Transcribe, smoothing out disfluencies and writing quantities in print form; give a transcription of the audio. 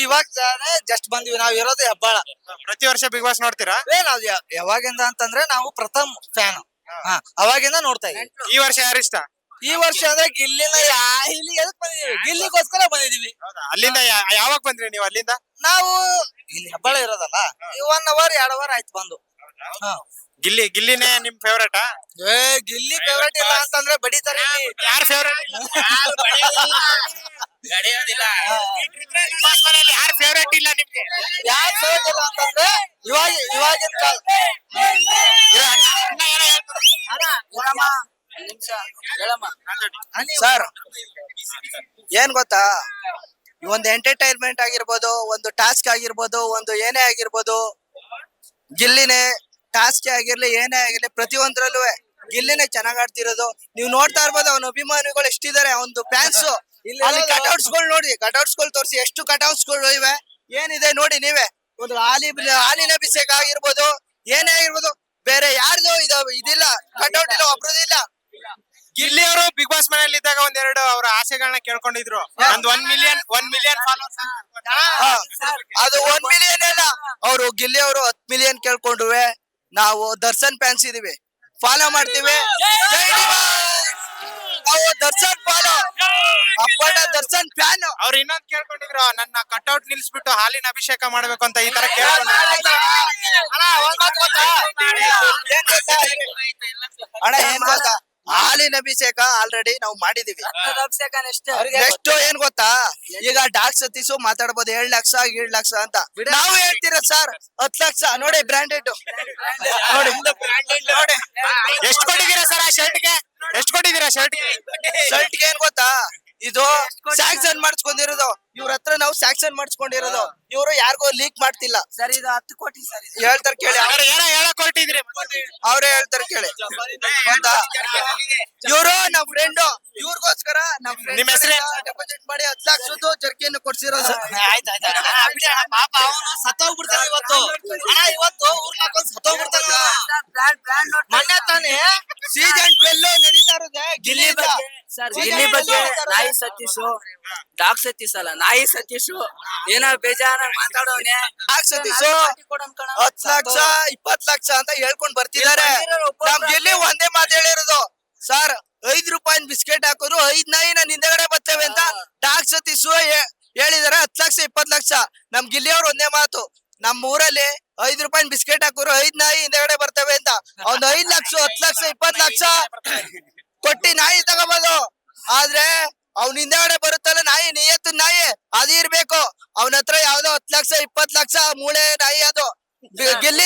ಇವಾಗ ಜಸ್ಟ್ ಬಂದ್ವಿ. ನಾವ್ ಇರೋದು ಹೆಬ್ಬಾಳ. ಪ್ರತಿ ವರ್ಷ ಬಿಗ್ ಬಾಸ್ ನೋಡ್ತೀರಾ? ನಾವ್ ಯಾವಾಗಿಂದ ಅಂತಂದ್ರೆ ನಾವು ಪ್ರಥಮ್ ಫ್ಯಾನ್. ಅವಾಗಿಂದ ನೋಡ್ತಾ ಇದ್ವಿ. ಈ ವರ್ಷ ಯಾರಿಷ್ಟ? ಈ ವರ್ಷ ಅಂದ್ರೆ ಗಿಲ್ಲಿನ ಇಲ್ಲಿ ಎದಕ್ ಬಂದಿದೀವಿ? ಗಿಲ್ಲಿಗೋಸ್ಕರ ಬಂದಿದೀವಿ. ಅಲ್ಲಿಂದ ಯಾವಾಗ ಬಂದ್ರಿ ನೀವು ಅಲ್ಲಿಂದ? ನಾವು ಇಲ್ಲಿ ಹೆಬ್ಬಾಳ ಇರೋದಲ್ಲ, 1 ಅವರ್ 2 ಅವರ್ ಆಯ್ತು ಬಂದು. ಗಿಲ್ಲಿನೇ ನಿಮ್ ಫೇವರೇಟಾ? ಗಿಲ್ಲಿ ಫೇವರೇಟ್ ಇಲ್ಲ ಅಂತಂದ್ರೆ ಬಡಿತಾರೆ. ಯಾರ್ ಫೇವರೇಟ್? ಯಾರ್ ಫೇವರೇಟ್ ಇಲ್ಲ ನಿಮ್ಗೆ? ಯಾರ್ ಫೇವರೇಟ್ ಇಲ್ಲ ಅಂತಂದ್ರೆ ಇವಾಗಿನ ಕಾಲ. ಸರ್ ಏನ್ ಗೊತ್ತಾ, ಒಂದು ಎಂಟರ್ಟೈನ್ಮೆಂಟ್ ಆಗಿರ್ಬೋದು, ಒಂದು ಟಾಸ್ಕ್ ಆಗಿರ್ಬೋದು, ಒಂದು ಏನೇ ಆಗಿರ್ಬೋದು, ಗಿಲ್ಲಿನೇ ಟಾಸ್ಕ್ ಆಗಿರ್ಲಿ ಏನೇ ಆಗಿರ್ಲಿ ಪ್ರತಿಯೊಂದ್ರಲ್ಲೂ ಗಿಲ್ಲಿನೇ ಚೆನ್ನಾಗ್ ಆಡ್ತಿರೋದು. ನೀವು ನೋಡ್ತಾ ಇರ್ಬೋದು ಅವನ ಅಭಿಮಾನಿಗಳು ಎಷ್ಟಿದ್ದಾರೆ, ಒಂದು ಫ್ಯಾನ್ಸ್. ಅಲ್ಲಿ ಕಟ್ಔಟ್ಸ್ ಗಳು ನೋಡಿ, ಕಟ್ಔಟ್ಸ್ ಗಳು ತೋರಿಸಿ, ಎಷ್ಟು ಕಟ್ಔಟ್ಸ್ ಗಳು ಇವೆ, ಏನಿದೆ ನೋಡಿ ನೀವೇ. ಒಂದು ಹಾಲಿನ ಅಭಿಷೇಕ ಆಗಿರ್ಬೋದು, ಏನೇ ಆಗಿರ್ಬೋದು, ಬೇರೆ ಯಾರ್ದು ಇದಿಲ್ಲ, ಕಟ್ಔಟ್ ಇಲ್ಲ, ಒಬ್ರದಿಲ್ಲ. ಗಿಲ್ಲಿ ಅವರು ಬಿಗ್ ಬಾಸ್ ಮನೆಯಲ್ಲಿ ಇದ್ದಾಗ ಒಂದೆರಡು ಅವರ ಆಸೆಗಳನ್ನ ಕೇಳ್ಕೊಂಡಿದ್ರು. ನಂದು 1 ಮಿಲಿಯನ್ ಫಾಲೋವರ್ಸ್. ಅದು 1 ಮಿಲಿಯನ್ ಅಲ್ಲ, ಅವರು ಗಿಲ್ಲಿ ಅವರು 10 ಮಿಲಿಯನ್ ಕೇಳ್ಕೊಂಡ್ರುವೆ. ನಾವು ದರ್ಶನ್ ಫ್ಯಾನ್ಸ್ ಇದೀವಿ, ಫಾಲೋ ಮಾಡ್ತೀವಿ. ನಾವು ದರ್ಶನ್ ಫಾಲೋ, ಅಪ್ಪಟ ದರ್ಶನ್ ಫ್ಯಾನ್. ಅವ್ರು ಇನ್ನೊಂದ್ ಕೇಳ್ಕೊಂಡಿದ್ರು, ನನ್ನ ಕಟ್ಔಟ್ ನಿಲ್ಸ್ಬಿಟ್ಟು ಹಾಲಿನ ಅಭಿಷೇಕ ಮಾಡ್ಬೇಕು ಅಂತ ಈ ತರ ಕೇಳ್ಕೊಂಡು. ಅಣ್ಣ ಏನ್ ಗೊತ್ತಾ, ಹಾಲಿನ ಅಭಿಷೇಕ ಆಲ್ರೆಡಿ ನಾವು ಮಾಡಿದೀವಿ. ನೆಕ್ಸ್ಟ್ ಏನ್ ಗೊತ್ತಾ, ಈಗ ಡಾಕ್ ಸತೀಶು ಮಾತಾಡ್ಬೋದು 7 ಲಕ್ಷ 7 ಲಕ್ಷ ಅಂತ. ನಾವು ಹೇಳ್ತೀರ ಸರ್ 10 ಲಕ್ಷ ನೋಡಿ, ಬ್ರಾಂಡೆಡ್ ನೋಡಿ. ಎಷ್ಟು ಕೊಟ್ಟಿದ್ದೀರಾ ಸರ್ ಆ ಶರ್ಟ್ಗೆ? ಎಷ್ಟು ಕೊಟ್ಟಿದ್ದೀರಾ ಶರ್ಟ್ಗೆ? ಶರ್ಟ್ಗೆ ಏನ್ ಗೊತ್ತಾ, ಇದು ಸ್ಯಾಕ್ಷನ್ ಮಾಡಿಸ್ಕೊಂಡಿರೋದು. ಇವ್ರ ಹತ್ರ ನಾವು ಸ್ಯಾಕ್ಷನ್ ಮಾಡಿಸ್ಕೊಂಡಿರೋದು. ಇವರು ಯಾರಿಗೂ ಲೀಕ್ ಮಾಡ್ತಿಲ್ಲ ಸರ್. ಇದು 10 ಕೋಟಿ ಸರ್. ಹೇಳ್ತಾರೆ ಕೇಳಿ, ಏನೋ ಹೇಳಕ್ ಹೊರಟಿದ್ರಿ, ಅವ್ರೇ ಹೇಳ್ತಾರೆ ಕೇಳಿ. ಗೊತ್ತಾ, ಇವರು ನಮ್ ಫ್ರೆಂಡ್, ಇವ್ರಿಗೋಸ್ಕರ ನಮ್ ನಿಮ್ ಹೆಸರು ಡೆಪಾಸಿಟ್ ಮಾಡಿ 10 ಲಕ್ಷದ್ದು ಜರ್ಕಿಯನ್ನು ಕೊಡ್ಸಿರೋದು. ಪಾಪ ಅವನು ಸತ್ತೋಗ್ಬಿಡ್ತಾನೆ ಇವತ್ತು. ಇವತ್ತು ಊರ್ಲಾಕೊಂಡ್ ಸತ್ತೋಗ್ಬಿಡ್ತಾನೆ. ಮೊನ್ನೆ ತಾನೇ ಸೀಸನ್ 12 ನಡೀತಾ ಇರೋದೇ ಗಿಲ್ಲಿ ಬಗ್ಗೆ. ಸರ್ ಗಿಲ್ಲಿ ಬಗ್ಗೆ ನಾಯಿ ಸತೀಶು, ಡಾಕ್ ಸತೀಶ್ ಅಲ್ಲ, ನಾಯಿ ಸತೀಶು ಏನೋ ಬೇಜಾರಾಗಿ ಮಾತಾಡೋನೆ. ಡಾಕ್ ಸತೀಶು 10 ಲಕ್ಷ 20 ಲಕ್ಷ ಅಂತ ಹೇಳ್ಕೊಂಡ್ ಬರ್ತಿದ್ದಾರೆ. ನಮ್ ಗಿಲ್ಲಿ ಒಂದೇ ಮಾತು ಹೇಳಿರೋದು, ಸರ್ 5 ರೂಪಾಯಿ ಬಿಸ್ಕೆಟ್ ಹಾಕೋರು 5 ನಾಯಿ ನಾನು ಹಿಂದೆಗಡೆ ಬರ್ತೇವೆ ಅಂತ ಡಾಕ್ ಸತೀಶು ಹೇಳಿದಾರೆ. 10 ಲಕ್ಷ 20 ಲಕ್ಷ. ನಮ್ ಗಿಲ್ಲಿ ಅವ್ರು ಒಂದೇ ಮಾತು, ನಮ್ ಊರಲ್ಲಿ 5 ರೂಪಾಯಿ ಬಿಸ್ಕೆಟ್ ಹಾಕೋರು 5 ನಾಯಿ ಹಿಂದೆಗಡೆ ಬರ್ತೇವೆ ಅಂತ. ಅವ್ನು 5 ಲಕ್ಷ 10 ಲಕ್ಷ 20 ಲಕ್ಷ ಕೊಟ್ಟಿ ನಾಯಿ ತಗೋಬಹುದು. ಆದ್ರೆ ಅವ್ನ ಹಿಂದೆಗಡೆ ಬರುತ್ತಲ್ಲ ನಾಯಿ, ನಿಯತ್ತು ನಾಯಿ ಅದು ಇರ್ಬೇಕು. ಅವನ ಹತ್ರ ಯಾವ್ದೋ 10 ಲಕ್ಷ 20 ಲಕ್ಷ ಮೂಳೆ ನಾಯಿ ಅದು. ಗಿಲ್ಲಿ